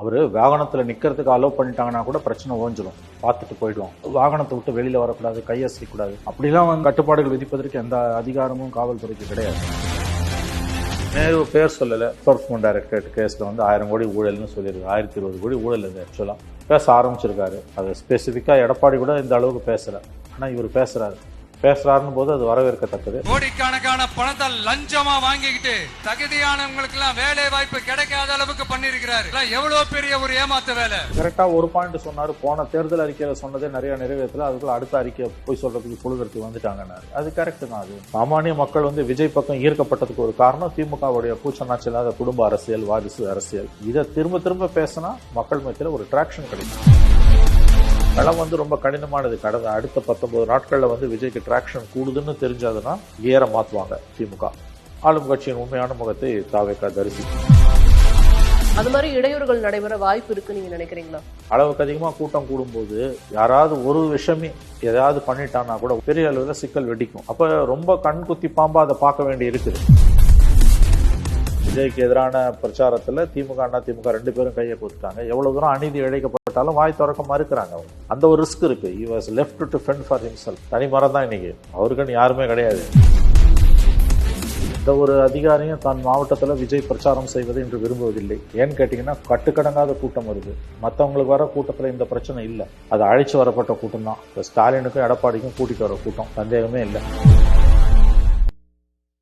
அவர் வாகனத்தில் நிற்கிறதுக்கு அலோவ் பண்ணிட்டாங்கன்னா கூட பிரச்சனை ஓஞ்சிடும், பார்த்துட்டு போயிடுவோம். வாகனத்தை விட்டு வெளியில் வரக்கூடாது, கையசைக்கூடாது, அப்படிலாம் கட்டுப்பாடுகள் விதிப்பதற்கு எந்த அதிகாரமும் காவல்துறைக்கு கிடையாது. நேரு பேர் சொல்லலை, என்ஃபோர்ஸ்மெண்ட் டைரக்டரேட் கேஸில் 1000 கோடி ஊழல்னு சொல்லியிருக்கு. 1020 கோடி ஊழல் இது ஆக்சுவலாக பேச ஆரம்பிச்சிருக்காரு. அது ஸ்பெசிஃபிக்காக எடப்பாடி கூட இந்த அளவுக்கு பேசலை, ஆனால் இவர் பேசுறாருன்னு போது அது வரவேற்கத்தக்கது. கோடிக்கணக்கான பணத்தை லஞ்சமா வாங்கிக்கிட்டு தகுதியானவங்களுக்கு எல்லாம் வேலை வாய்ப்பு கிடைக்காத அளவுக்கு பண்ணிருக்கிறாரு. எவ்வளவு பெரிய ஒரு ஏமாத்த வேலை. கரெக்டா ஒரு பாயிண்ட் சொன்னாரு, போன தேர்தல் அறிக்கையில சொன்னதே நிறைய நிறைவேற்றல, அதுக்குள்ள அடுத்த அறிக்கை போய் சொல்றதுக்கு புழுகிறதுக்கு வந்துட்டாங்க. அது கரெக்ட் தான். அது சாமானிய மக்கள் விஜய் பக்கம் ஈர்க்கப்பட்டதுக்கு ஒரு காரணம் திமுகவுடைய பூச்சநாச்சு இல்லாத குடும்ப அரசியல், வாரிசு அரசியல். இதை திரும்ப திரும்ப பேசினா மக்கள் மத்தியில் ஒரு டிராக்ஷன் கிடைக்கும். களம் ரொம்ப கடினமானது. கடந்த அடுத்த 19 நாட்களில் விஜய்க்கு டிராக்ஷன் கூடுதுன்னு தெரிஞ்சதுன்னா ஏற மாற்றுவாங்க திமுக. ஆளும் கட்சியின் உண்மையான முகத்தை தாவேக்கா தரிசிக்கும். அது மாதிரி இடையூறுகள் நடைபெற வாய்ப்பு இருக்கு நீங்க நினைக்கிறீங்களா? அளவுக்கு அதிகமாக கூட்டம் கூடும்போது யாராவது ஒரு விஷயமே எதாவது பண்ணிட்டான்னா கூட பெரிய அளவில் சிக்கல் வெடிக்கும். அப்போ ரொம்ப கண்குத்தி பாம்பா அதை பார்க்க வேண்டி இருக்குது. விஜய்க்கு எதிரான பிரச்சாரத்தில் திமுக அதிமுக 2 பேரும் கையை கொடுத்துட்டாங்க. எவ்வளவு தூரம் அநீதி இழைக்கப்பட்டாலும் வாய் திறக்க மறுக்கிறாங்க. அந்த ஒரு ரிஸ்க் இருக்கு. He was left to fend for himself. தனி மரம் தான் இன்னைக்கு, அவருக்குன்னு யாருமே கிடையாது. இந்த ஒரு அதிகாரியும் தான் மாவட்டத்தில் விஜய் பிரச்சாரம் செய்வதை இன்று விரும்புவதில்லை. ஏன்னு கேட்டீங்கன்னா, கட்டுக்கடங்காத கூட்டம் வருது. மற்றவங்களுக்கு வர கூட்டத்தில் இந்த பிரச்சனை இல்லை, அது அழைச்சு வரப்பட்ட கூட்டம் தான். ஸ்டாலினுக்கும் எடப்பாடிக்கும் கூட்டிட்டு வர கூட்டம், சந்தேகமே இல்லை.